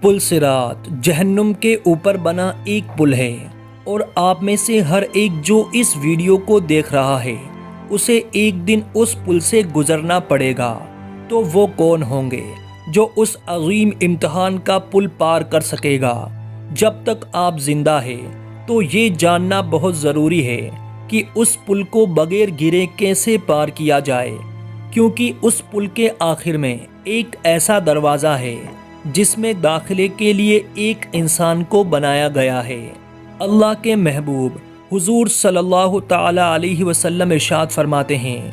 پل صراط جہنم کے اوپر بنا ایک پل ہے، اور آپ میں سے ہر ایک جو اس ویڈیو کو دیکھ رہا ہے اسے ایک دن اس پل سے گزرنا پڑے گا۔ تو وہ کون ہوں گے جو اس عظیم امتحان کا پل پار کر سکے گا؟ جب تک آپ زندہ ہیں تو یہ جاننا بہت ضروری ہے کہ اس پل کو بغیر گرے کیسے پار کیا جائے، کیونکہ اس پل کے آخر میں ایک ایسا دروازہ ہے جس میں داخلے کے لیے ایک انسان کو بنایا گیا ہے۔ اللہ کے محبوب حضور صلی اللہ تعالی علیہ وسلم ارشاد فرماتے ہیں،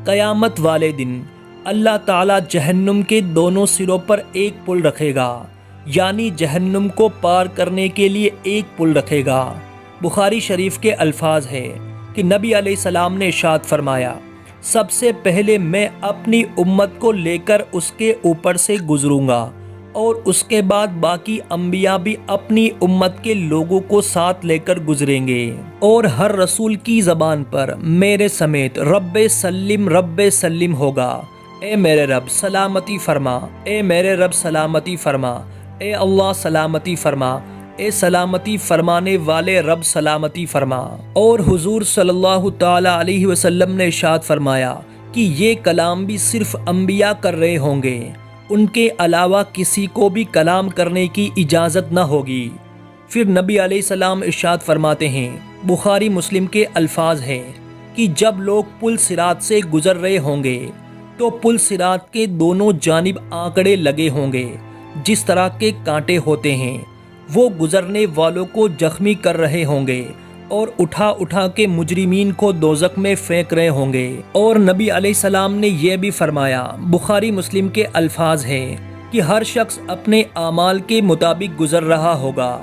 قیامت والے دن اللہ تعالی جہنم کے دونوں سروں پر ایک پل رکھے گا، یعنی جہنم کو پار کرنے کے لیے ایک پل رکھے گا۔ بخاری شریف کے الفاظ ہے کہ نبی علیہ السلام نے ارشاد فرمایا، سب سے پہلے میں اپنی امت کو لے کر اس کے اوپر سے گزروں گا، اور اس کے بعد باقی انبیاء بھی اپنی امت کے لوگوں کو ساتھ لے کر گزریں گے، اور ہر رسول کی زبان پر میرے سمیت رب سلم ہوگا۔ اے میرے رب سلامتی فرما، اے میرے رب سلامتی فرما، اے اللہ سلامتی فرما، اے سلامتی فرمانے والے رب سلامتی فرما۔ اور حضور صلی اللہ تعالی علیہ وسلم نے ارشاد فرمایا کہ یہ کلام بھی صرف انبیاء کر رہے ہوں گے، ان کے علاوہ کسی کو بھی کلام کرنے کی اجازت نہ ہوگی۔ پھر نبی علیہ السلام ارشاد فرماتے ہیں، بخاری مسلم کے الفاظ ہیں کہ جب لوگ پل صراط سے گزر رہے ہوں گے تو پل صراط کے دونوں جانب آنکڑے لگے ہوں گے، جس طرح کے کانٹے ہوتے ہیں، وہ گزرنے والوں کو زخمی کر رہے ہوں گے اور اٹھا کے مجرمین کو دوزخ میں پھینک رہے ہوں گے۔ اور نبی علیہ السلام نے یہ بھی فرمایا، بخاری مسلم کے الفاظ ہیں کہ ہر شخص اپنے اعمال کے مطابق گزر رہا ہوگا۔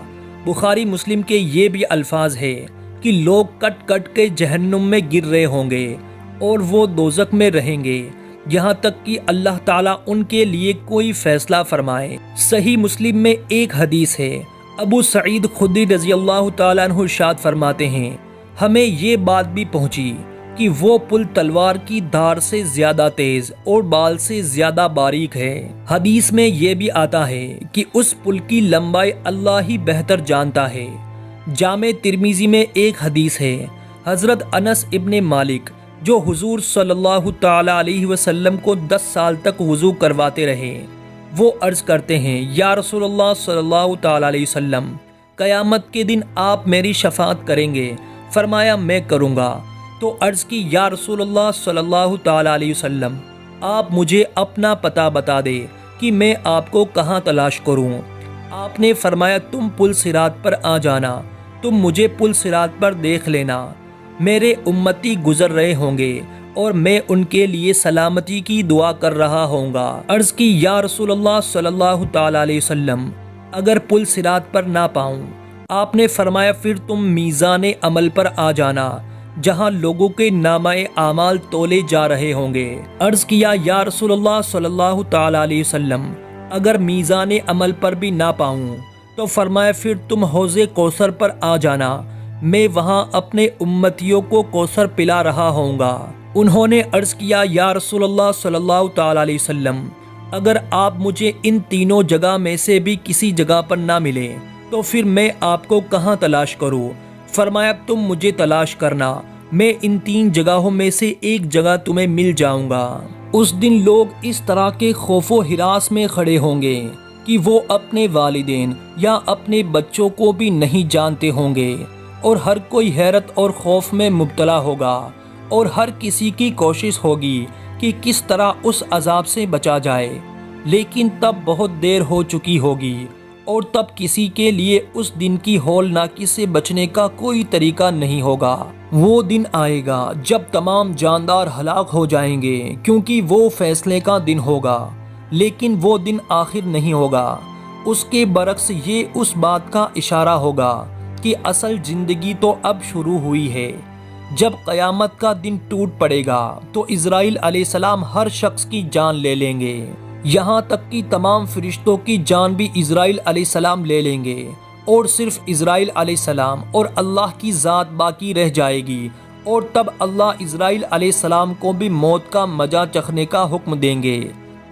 بخاری مسلم کے یہ بھی الفاظ ہیں کہ لوگ کٹ کے جہنم میں گر رہے ہوں گے اور وہ دوزخ میں رہیں گے یہاں تک کہ اللہ تعالیٰ ان کے لیے کوئی فیصلہ فرمائے۔ صحیح مسلم میں ایک حدیث ہے، ابو سعید خدری رضی اللہ تعالیٰ عنہ ارشاد فرماتے ہیں، ہمیں یہ بات بھی پہنچی کہ وہ پل تلوار کی دھار سے زیادہ تیز اور بال سے زیادہ باریک ہے۔ حدیث میں یہ بھی آتا ہے کہ اس پل کی لمبائی اللہ ہی بہتر جانتا ہے۔ جامع ترمذی میں ایک حدیث ہے، حضرت انس ابن مالک جو حضور صلی اللہ تعالی علیہ وسلم کو 10 سال تک وضو کرواتے رہے، وہ عرض کرتے ہیں، یا رسول اللہ صلی اللہ تعالی علیہ وسلم، قیامت کے دن آپ میری شفاعت کریں گے؟ فرمایا میں کروں گا۔ تو عرض کی، یا رسول اللہ صلی اللہ تعالی علیہ وسلم، آپ مجھے اپنا پتہ بتا دے کہ میں آپ کو کہاں تلاش کروں؟ آپ نے فرمایا، تم پل صراط پر آ جانا، تم مجھے پل صراط پر دیکھ لینا، میرے امتی گزر رہے ہوں گے اور میں ان کے لیے سلامتی کی دعا کر رہا ہوں گا۔ عرض کی، یا رسول اللہ صلی اللہ تعالی علیہ وسلم، اگر پل صراط پر نہ پاؤں؟ آپ نے فرمایا، پھر تم میزان عمل پر آ جانا، جہاں لوگوں کے نامہ اعمال تولے جا رہے ہوں گے۔ عرض کیا، یا رسول اللہ صلی اللہ تعالی علیہ وسلم، اگر میزان عمل پر بھی نہ پاؤں؟ تو فرمایا، پھر تم حوض کوثر پر آ جانا، میں وہاں اپنے امتیوں کو کوثر پلا رہا ہوں گا۔ انہوں نے عرض کیا، یا رسول اللہ صلی اللہ تعالی علیہ وسلم، اگر آپ مجھے ان تینوں جگہ میں سے بھی کسی جگہ پر نہ ملے تو پھر میں آپ کو کہاں تلاش کروں؟ فرمایا، تم مجھے تلاش کرنا، میں ان 3 جگہوں میں سے ایک جگہ تمہیں مل جاؤں گا۔ اس دن لوگ اس طرح کے خوف و ہراس میں کھڑے ہوں گے کہ وہ اپنے والدین یا اپنے بچوں کو بھی نہیں جانتے ہوں گے، اور ہر کوئی حیرت اور خوف میں مبتلا ہوگا، اور ہر کسی کی کوشش ہوگی کہ کس طرح اس عذاب سے بچا جائے، لیکن تب بہت دیر ہو چکی ہوگی، اور تب کسی کے لیے اس دن کی ہولناکی سے بچنے کا کوئی طریقہ نہیں ہوگا۔ وہ دن آئے گا جب تمام جاندار ہلاک ہو جائیں گے، کیونکہ وہ فیصلے کا دن ہوگا، لیکن وہ دن آخر نہیں ہوگا۔ اس کے برعکس یہ اس بات کا اشارہ ہوگا کہ اصل زندگی تو اب شروع ہوئی ہے۔ جب قیامت کا دن ٹوٹ پڑے گا تو اسرائیل علیہ السلام ہر شخص کی جان لے لیں گے، یہاں تک کہ تمام فرشتوں کی جان بھی اسرائیل علیہ السلام لے لیں گے، اور صرف اسرائیل علیہ السلام اور اللہ کی ذات باقی رہ جائے گی، اور تب اللہ اسرائیل علیہ السلام کو بھی موت کا مزہ چکھنے کا حکم دیں گے۔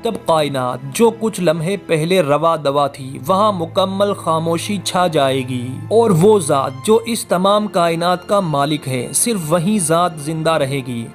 تب کائنات جو کچھ لمحے پہلے روا دوا تھی وہاں مکمل خاموشی چھا جائے گی، اور وہ ذات جو اس تمام کائنات کا مالک ہے صرف وہی ذات زندہ رہے گی۔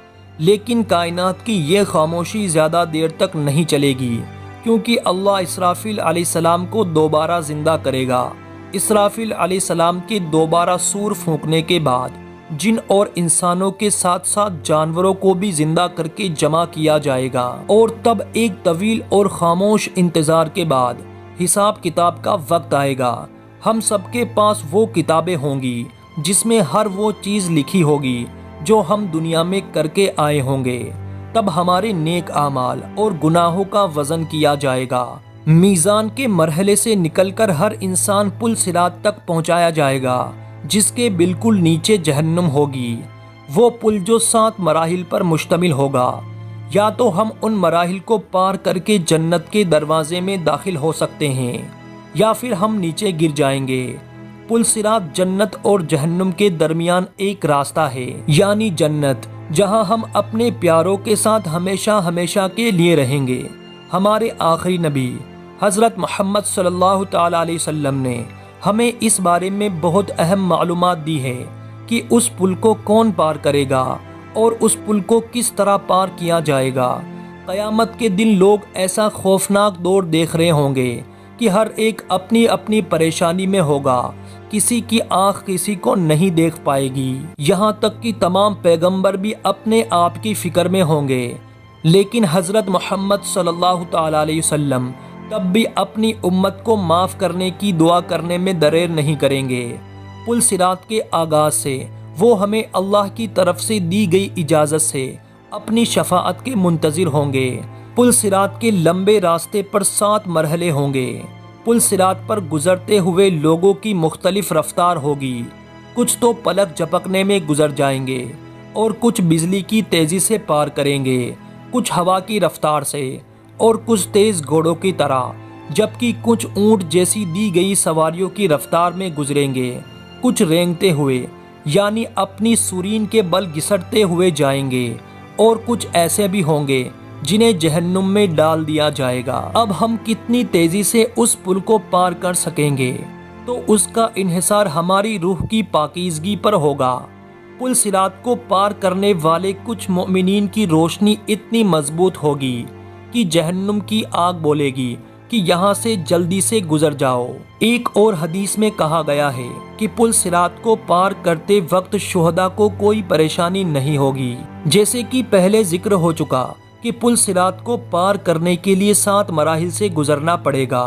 لیکن کائنات کی یہ خاموشی زیادہ دیر تک نہیں چلے گی، کیونکہ اللہ اسرافیل علیہ السلام کو دوبارہ زندہ کرے گا۔ اسرافیل علیہ السلام کے دوبارہ سور پھونکنے کے بعد جن اور انسانوں کے ساتھ ساتھ جانوروں کو بھی زندہ کر کے جمع کیا جائے گا، اور تب ایک طویل اور خاموش انتظار کے بعد حساب کتاب کا وقت آئے گا۔ ہم سب کے پاس وہ کتابیں ہوں گی جس میں ہر وہ چیز لکھی ہوگی جو ہم دنیا میں کر کے آئے ہوں گے۔ تب ہمارے نیک اعمال اور گناہوں کا وزن کیا جائے گا۔ میزان کے مرحلے سے نکل کر ہر انسان پل صراط تک پہنچایا جائے گا، جس کے بالکل نیچے جہنم ہوگی۔ وہ پل جو 7 مراحل پر مشتمل ہوگا۔ یا تو ہم ان مراحل کو پار کر کے جنت کے دروازے میں داخل ہو سکتے ہیں، یا پھر ہم نیچے گر جائیں گے۔ پل صراط جنت اور جہنم کے درمیان ایک راستہ ہے، یعنی جنت، جہاں ہم اپنے پیاروں کے ساتھ ہمیشہ ہمیشہ کے لیے رہیں گے۔ ہمارے آخری نبی حضرت محمد صلی اللہ تعالی علیہ وسلم نے ہمیں اس بارے میں بہت اہم معلومات دی ہے کہ اس پل کو کون پار کرے گا اور اس پل کو کس طرح پار کیا جائے گا۔ قیامت کے دن لوگ ایسا خوفناک دور دیکھ رہے ہوں گے کہ ہر ایک اپنی اپنی پریشانی میں ہوگا، کسی کی آنکھ کسی کو نہیں دیکھ پائے گی، یہاں تک کہ تمام پیغمبر بھی اپنے آپ کی فکر میں ہوں گے۔ لیکن حضرت محمد صلی اللہ تعالی علیہ وسلم تب بھی اپنی امت کو معاف کرنے کی دعا کرنے میں دریر نہیں کریں گے۔ پل صراط کے آغاز سے وہ ہمیں اللہ کی طرف سے دی گئی اجازت سے اپنی شفاعت کے منتظر ہوں گے۔ پل صراط کے لمبے راستے پر 7 مرحلے ہوں گے۔ پل صراط پر گزرتے ہوئے لوگوں کی مختلف رفتار ہوگی۔ کچھ تو پلک جھپکنے میں گزر جائیں گے اور کچھ بجلی کی تیزی سے پار کریں گے، کچھ ہوا کی رفتار سے اور کچھ تیز گھوڑوں کی طرح، جبکہ کچھ اونٹ جیسی دی گئی سواریوں کی رفتار میں گزریں گے۔ کچھ رینگتے ہوئے یعنی اپنی سورین کے بل گھسٹتے ہوئے جائیں گے، اور کچھ ایسے بھی ہوں گے جنہیں جہنم میں ڈال دیا جائے گا۔ اب ہم کتنی تیزی سے اس پل کو پار کر سکیں گے تو اس کا انحصار ہماری روح کی پاکیزگی پر ہوگا۔ پل صراط کو پار کرنے والے کچھ مومنین کی روشنی اتنی مضبوط ہوگی کہ جہنم کی آگ بولے گی کہ یہاں سے جلدی سے گزر جاؤ۔ ایک اور حدیث میں کہا گیا ہے کہ پل صراط کو پار کرتے وقت شہداء کو کوئی پریشانی نہیں ہوگی۔ جیسے کہ پہلے ذکر ہو چکا کہ پل صراط کو پار کرنے کے لیے 7 مراحل سے گزرنا پڑے گا،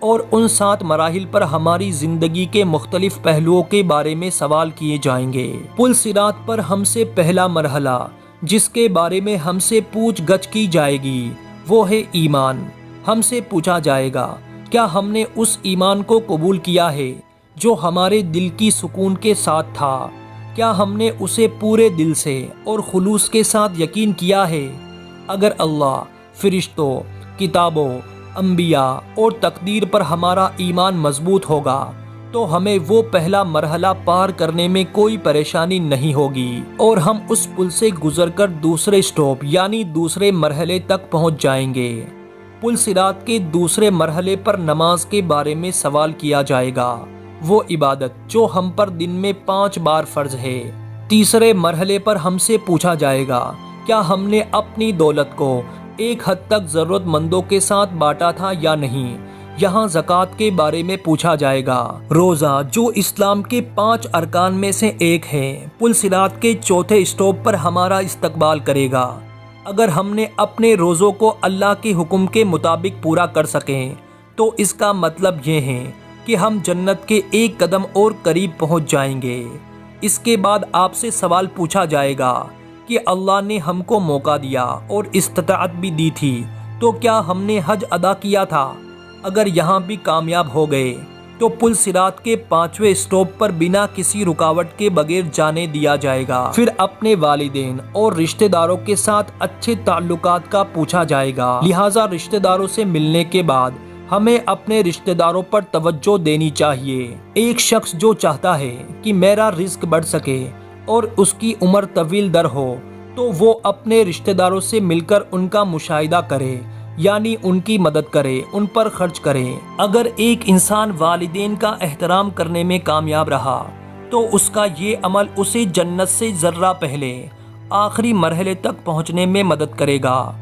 اور ان 7 مراحل پر ہماری زندگی کے مختلف پہلوؤں کے بارے میں سوال کیے جائیں گے۔ پل صراط پر ہم سے پہلا مرحلہ جس کے بارے میں ہم سے پوچھ گچھ کی جائے گی وہ ہے ایمان۔ ہم سے پوچھا جائے گا کیا ہم نے اس ایمان کو قبول کیا ہے جو ہمارے دل کی سکون کے ساتھ تھا؟ کیا ہم نے اسے پورے دل سے اور خلوص کے ساتھ یقین کیا ہے؟ اگر اللہ، فرشتوں، کتابوں، انبیاء اور تقدیر پر ہمارا ایمان مضبوط ہوگا تو ہمیں وہ پہلا مرحلہ پار کرنے میں کوئی پریشانی نہیں ہوگی، اور ہم اس پل سے گزر کر دوسرے سٹاپ یعنی دوسرے مرحلے تک پہنچ جائیں گے۔ پل صراط کے دوسرے مرحلے پر نماز کے بارے میں سوال کیا جائے گا، وہ عبادت جو ہم پر دن میں 5 بار فرض ہے۔ تیسرے مرحلے پر ہم سے پوچھا جائے گا کیا ہم نے اپنی دولت کو ایک حد تک ضرورت مندوں کے ساتھ بانٹا تھا یا نہیں۔ یہاں زکوٰۃ کے بارے میں پوچھا جائے گا۔ روزہ جو اسلام کے 5 ارکان میں سے ایک ہے، پل صراط کے چوتھے سٹاپ پر ہمارا استقبال کرے گا۔ اگر ہم نے اپنے روزوں کو اللہ کے حکم کے مطابق پورا کر سکیں تو اس کا مطلب یہ ہے کہ ہم جنت کے ایک قدم اور قریب پہنچ جائیں گے۔ اس کے بعد آپ سے سوال پوچھا جائے گا کہ اللہ نے ہم کو موقع دیا اور استطاعت بھی دی تھی تو کیا ہم نے حج ادا کیا تھا؟ اگر یہاں بھی کامیاب ہو گئے تو پل صراط کے 5ویں سٹاپ پر بنا کسی رکاوٹ کے بغیر جانے دیا جائے گا۔ پھر اپنے والدین اور رشتہ داروں کے ساتھ اچھے تعلقات کا پوچھا جائے گا، لہٰذا رشتہ داروں سے ملنے کے بعد ہمیں اپنے رشتہ داروں پر توجہ دینی چاہیے۔ ایک شخص جو چاہتا ہے کہ میرا رزق بڑھ سکے اور اس کی عمر طویل در ہو تو وہ اپنے رشتہ داروں سے مل کر ان کا مشاہدہ کرے، یعنی ان کی مدد کرے، ان پر خرچ کرے۔ اگر ایک انسان والدین کا احترام کرنے میں کامیاب رہا تو اس کا یہ عمل اسے جنت سے ذرہ پہلے آخری مرحلے تک پہنچنے میں مدد کرے گا۔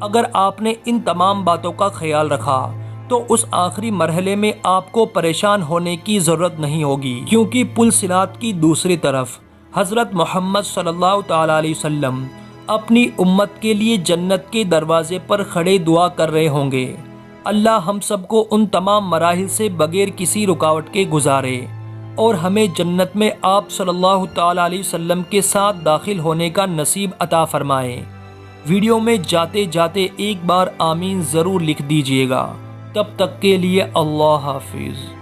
اگر آپ نے ان تمام باتوں کا خیال رکھا تو اس آخری مرحلے میں آپ کو پریشان ہونے کی ضرورت نہیں ہوگی، کیونکہ پل صراط کی دوسری طرف حضرت محمد صلی اللہ تعالیٰ علیہ وسلم اپنی امت کے لیے جنت کے دروازے پر کھڑے دعا کر رہے ہوں گے۔ اللہ ہم سب کو ان تمام مراحل سے بغیر کسی رکاوٹ کے گزارے اور ہمیں جنت میں آپ صلی اللہ تعالیٰ علیہ وسلم کے ساتھ داخل ہونے کا نصیب عطا فرمائے۔ ویڈیو میں جاتے جاتے ایک بار آمین ضرور لکھ دیجئے گا۔ تب تک کے لیے اللہ حافظ۔